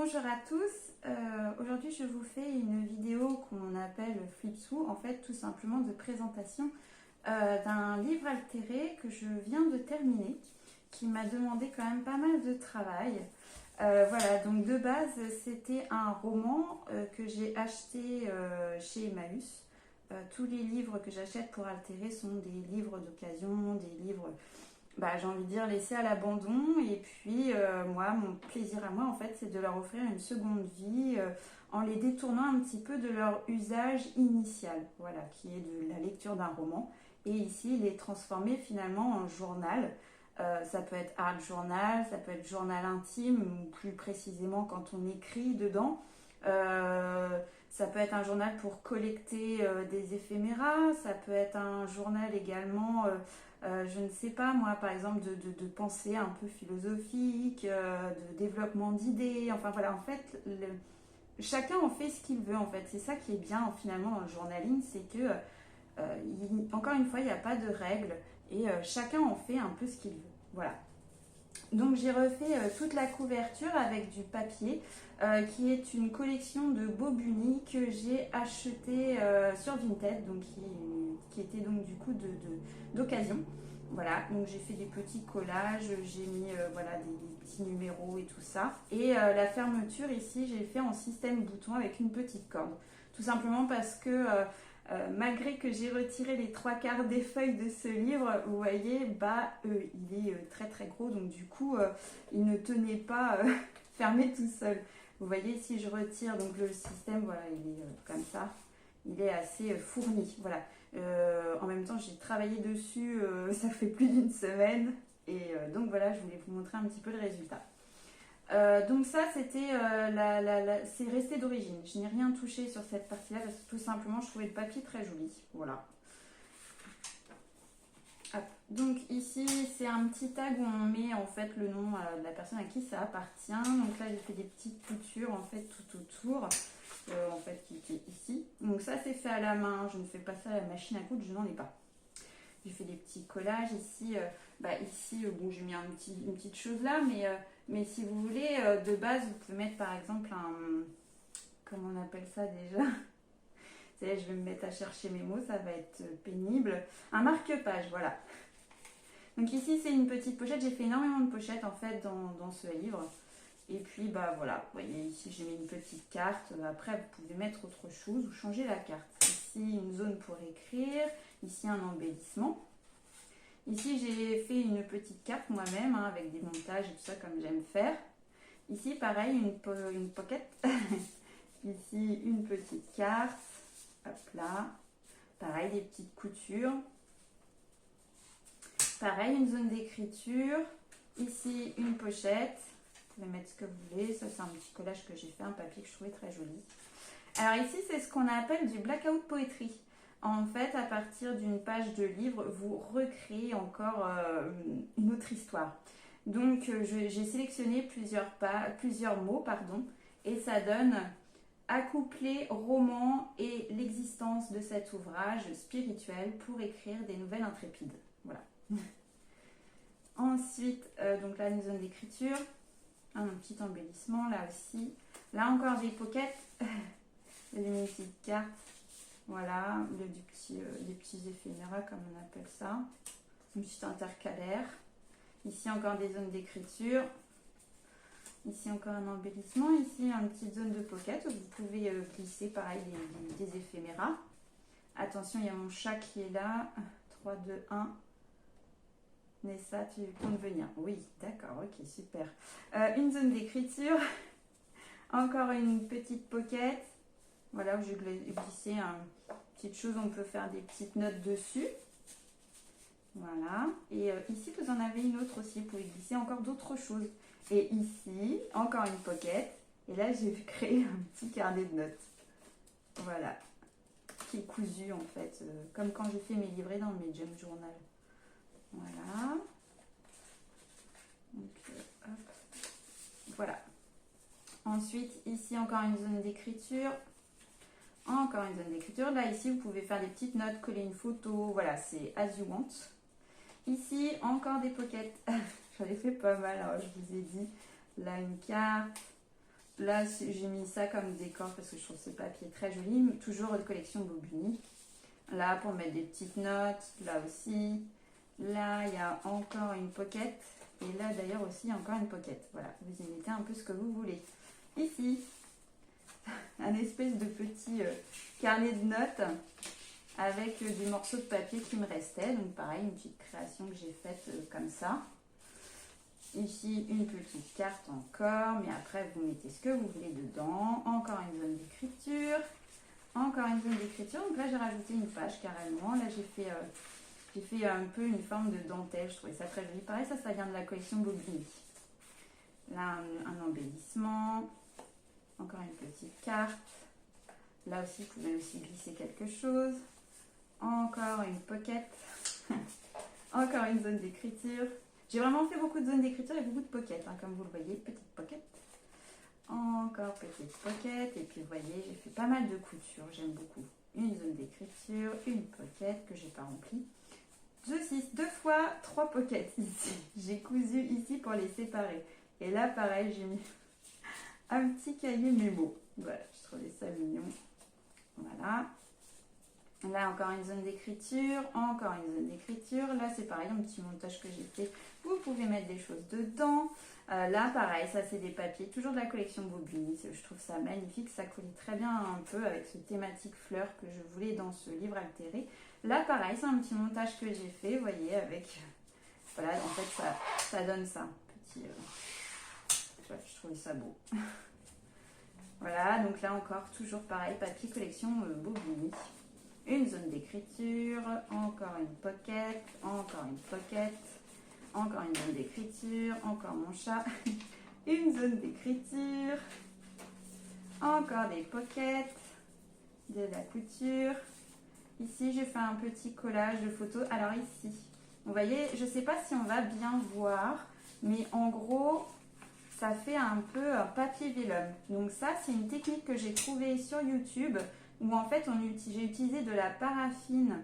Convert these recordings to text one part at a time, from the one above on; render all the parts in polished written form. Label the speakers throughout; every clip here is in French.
Speaker 1: Bonjour à tous, aujourd'hui je vous fais une vidéo qu'on appelle Flipsou, en fait tout simplement de présentation d'un livre altéré que je viens de terminer, qui m'a demandé quand même pas mal de travail. Voilà, donc de base c'était un roman que j'ai acheté chez Emmaüs. Tous les livres que j'achète pour altérer sont des livres d'occasion, des livres j'ai envie de dire laissés à l'abandon. Et puis moi, mon plaisir à moi en fait, c'est de leur offrir une seconde vie en les détournant un petit peu de leur usage initial, voilà, qui est de la lecture d'un roman. Et ici, les transformer finalement en journal. Ça peut être art journal, ça peut être journal intime, ou plus précisément quand on écrit dedans. Ça peut être un journal pour collecter des éphéméras, ça peut être un journal également, je ne sais pas moi, par exemple de pensée un peu philosophique, de développement d'idées, enfin voilà, en fait, chacun en fait ce qu'il veut en fait. C'est ça qui est bien finalement dans le journaling, c'est que, encore une fois, il n'y a pas de règles et chacun en fait un peu ce qu'il veut. Voilà. Donc j'ai refait toute la couverture avec du papier qui est une collection de Bobuni que j'ai acheté sur Vinted, donc qui était donc du coup d'occasion. Voilà, donc j'ai fait des petits collages, j'ai mis voilà, des petits numéros et tout ça. Et la fermeture ici, j'ai fait en système bouton avec une petite corde. Tout simplement parce que malgré que j'ai retiré les 3/4 des feuilles de ce livre, vous voyez, il est très très gros, donc du coup, il ne tenait pas fermé tout seul. Vous voyez, si je retire, donc le système, voilà, il est comme ça, il est assez fourni, voilà. En même temps, j'ai travaillé dessus, ça fait plus d'une semaine, et donc voilà, je voulais vous montrer un petit peu le résultat. Donc ça c'était c'est resté d'origine, je n'ai rien touché sur cette partie là parce que tout simplement je trouvais le papier très joli, voilà. Hop. Donc ici c'est un petit tag où on met en fait le nom de la personne à qui ça appartient. Donc là j'ai fait des petites coutures en fait tout autour, en fait qui est ici. Donc ça c'est fait à la main, je ne fais pas ça à la machine à coudre, je n'en ai pas. J'ai fait des petits collages ici. Ici, bon, j'ai mis une petite chose là, mais si vous voulez, de base, vous pouvez mettre par exemple un... Comment on appelle ça déjà? Je vais me mettre à chercher mes mots, ça va être pénible. Un marque-page, voilà. Donc ici, c'est une petite pochette. J'ai fait énormément de pochettes en fait dans ce livre. Et puis, voilà, vous voyez, ici, j'ai mis une petite carte. Après, vous pouvez mettre autre chose ou changer la carte. Ici, une zone pour écrire. Ici, un embellissement. Ici, j'ai fait une petite carte moi-même, avec des montages et tout ça, comme j'aime faire. Ici, pareil, une pocket. Ici, une petite carte. Hop là. Pareil, des petites coutures. Pareil, une zone d'écriture. Ici, une pochette. Vous pouvez mettre ce que vous voulez. Ça, c'est un petit collage que j'ai fait, un papier que je trouvais très joli. Alors ici, c'est ce qu'on appelle du blackout poetry. En fait, à partir d'une page de livre, vous recréez encore une autre histoire. Donc, j'ai sélectionné plusieurs mots, et ça donne accoupler roman et l'existence de cet ouvrage spirituel pour écrire des nouvelles intrépides. Voilà. Ensuite, donc là, une zone d'écriture, un petit embellissement, là aussi. Là encore des pockets, une petite carte. Voilà, des petits éphéméras comme on appelle ça. Une petite intercalaire. Ici encore des zones d'écriture. Ici encore un embellissement. Ici une petite zone de pocket où vous pouvez glisser pareil des éphéméras. Attention, il y a mon chat qui est là. 3, 2, 1. Nessa, tu comptes venir? Oui, d'accord, ok, super. Une zone d'écriture. Encore une petite pocket. Voilà, où j'ai glissé une petite chose, on peut faire des petites notes dessus. Voilà. Et ici, vous en avez une autre aussi, vous pouvez glisser encore d'autres choses. Et ici, encore une pocket. Et là, j'ai créé un petit carnet de notes. Voilà. Qui est cousu, en fait, comme quand je fais mes livrets dans mes junk journal. Voilà. Donc, hop. Voilà. Ensuite, ici, encore une zone d'écriture. Encore une zone d'écriture. Là, ici, vous pouvez faire des petites notes, coller une photo. Voilà, c'est as you want. Ici, encore des pockets. J'en ai fait pas mal, alors je vous ai dit. Là, une carte. Là, j'ai mis ça comme décor parce que je trouve ce papier très joli. Toujours de collection Bobini. Là, pour mettre des petites notes. Là aussi. Là, il y a encore une pocket. Et là, d'ailleurs, aussi, il y a encore une pocket. Voilà, vous y mettez un peu ce que vous voulez. Ici, un espèce de petit carnet de notes avec des morceaux de papier qui me restaient. Donc, pareil, une petite création que j'ai faite comme ça. Ici, une petite carte encore, mais après, vous mettez ce que vous voulez dedans. Encore une zone d'écriture. Encore une zone d'écriture. Donc là, j'ai rajouté une page carrément. Là, j'ai fait un peu une forme de dentelle. Je trouvais ça très joli. Pareil, ça vient de la collection Bobini. Là, un embellissement. Encore une petite carte. Là aussi, vous pouvez aussi glisser quelque chose. Encore une pocket. Encore une zone d'écriture. J'ai vraiment fait beaucoup de zones d'écriture et beaucoup de pockets, hein, comme vous le voyez, petite pocket. Encore petite pocket. Et puis vous voyez, j'ai fait pas mal de coutures, j'aime beaucoup. Une zone d'écriture, une pocket que j'ai pas remplie. Deux fois 3 pockets ici. J'ai cousu ici pour les séparer. Et là, pareil, j'ai mis un petit cahier mémo. Voilà, je trouvais ça mignon. Voilà. Là, encore une zone d'écriture, encore une zone d'écriture. Là, c'est pareil, un petit montage que j'ai fait. Vous pouvez mettre des choses dedans. Là, pareil, ça, c'est des papiers. Toujours de la collection Bobini. Je trouve ça magnifique. Ça colle très bien un peu avec ce thématique fleurs que je voulais dans ce livre altéré. Là, pareil, c'est un petit montage que j'ai fait, vous voyez, avec... Voilà, en fait, ça donne ça. Petit... je trouvais ça beau. Voilà, donc là encore, toujours pareil, papier collection Bobini. Une zone d'écriture, encore une pocket, encore une pocket, encore une zone d'écriture, encore mon chat, une zone d'écriture, encore des pockets, de la couture. Ici, j'ai fait un petit collage de photos. Alors ici, vous voyez, je ne sais pas si on va bien voir, mais en gros, ça fait un peu un papier vélum. Donc ça, c'est une technique que j'ai trouvée sur YouTube, où en fait j'ai utilisé de la paraffine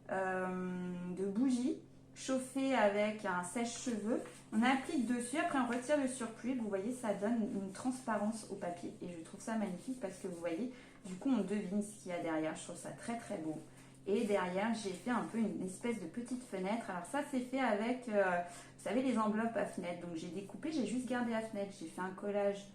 Speaker 1: de bougie chauffée avec un sèche-cheveux. On applique dessus, après on retire le surplus. Vous voyez, ça donne une transparence au papier. Et je trouve ça magnifique parce que vous voyez, du coup on devine ce qu'il y a derrière. Je trouve ça très très beau. Et derrière, j'ai fait un peu une espèce de petite fenêtre. Alors ça, c'est fait avec, vous savez, les enveloppes à fenêtre. Donc j'ai découpé, j'ai juste gardé la fenêtre. J'ai fait un collage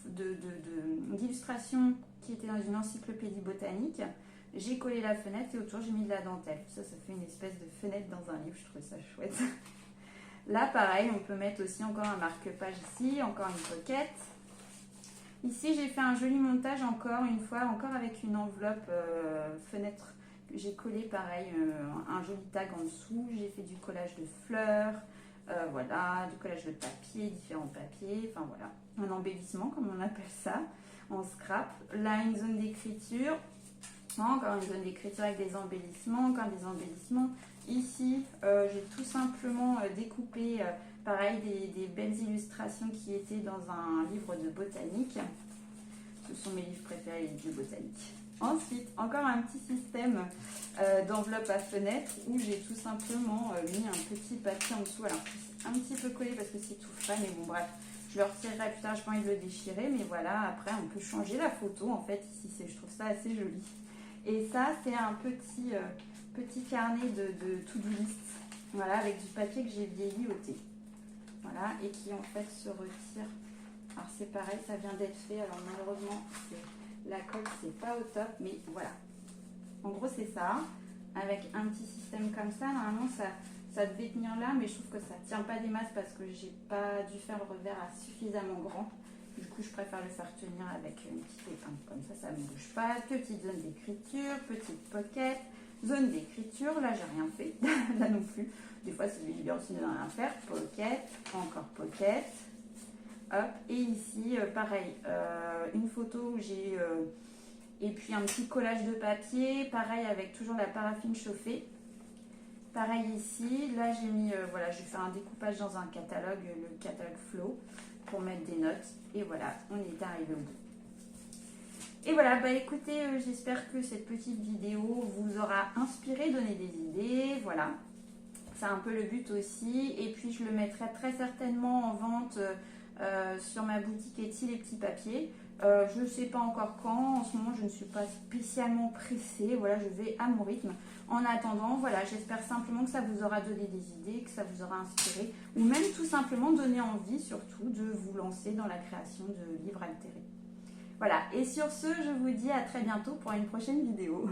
Speaker 1: d'illustrations qui était dans une encyclopédie botanique. J'ai collé la fenêtre et autour j'ai mis de la dentelle. Ça fait une espèce de fenêtre dans un livre, je trouve ça chouette. Là pareil, on peut mettre aussi encore un marque-page ici, encore une pocket. Ici j'ai fait un joli montage encore une fois, encore avec une enveloppe fenêtre. J'ai collé pareil un joli tag en dessous. J'ai fait du collage de fleurs, voilà, du collage de papier, différents papiers, enfin voilà. Un embellissement comme on appelle ça, en scrap. Là une zone d'écriture, encore une zone d'écriture avec des embellissements, encore des embellissements. Ici j'ai tout simplement découpé pareil des belles illustrations qui étaient dans un livre de botanique. Ce sont mes livres préférés, les livres de botanique. Ensuite, encore un petit système d'enveloppe à fenêtre où j'ai tout simplement mis un petit papier en dessous. Alors, c'est un petit peu collé parce que c'est tout frais, mais bon, bref, je le retirerai plus tard, je n'ai pas envie de le déchirer, mais voilà, après, on peut changer la photo, en fait, ici, je trouve ça assez joli. Et ça, c'est un petit carnet de to-do list, voilà, avec du papier que j'ai vieilli au thé. Voilà, et qui, en fait, se retire. Alors, c'est pareil, ça vient d'être fait, alors malheureusement, la colle, c'est pas au top, mais voilà. En gros, c'est ça. Avec un petit système comme ça, normalement, ça devait tenir là, mais je trouve que ça tient pas des masses parce que j'ai pas dû faire le revers à suffisamment grand. Du coup, je préfère le faire tenir avec une petite épingle. Comme ça ne bouge pas. Petite zone d'écriture, petite pocket, zone d'écriture. Là, j'ai rien fait. Là non plus. Des fois, c'est bien aussi de ne rien faire. Pocket, encore pocket. Hop, et ici, pareil, une photo où j'ai... et puis un petit collage de papier, pareil avec toujours la paraffine chauffée. Pareil ici, là j'ai mis, voilà, je vais faire un découpage dans un catalogue, le catalogue Flow, pour mettre des notes. Et voilà, on est arrivé au bout. Et voilà, bah écoutez, j'espère que cette petite vidéo vous aura inspiré, donné des idées, voilà. C'est un peu le but aussi. Et puis je le mettrai très certainement en vente sur ma boutique Etsy les petits papiers. Je ne sais pas encore quand, en ce moment je ne suis pas spécialement pressée, voilà, je vais à mon rythme. En attendant, voilà, j'espère simplement que ça vous aura donné des idées, que ça vous aura inspiré, ou même tout simplement donné envie surtout de vous lancer dans la création de livres altérés. Voilà, et sur ce, je vous dis à très bientôt pour une prochaine vidéo.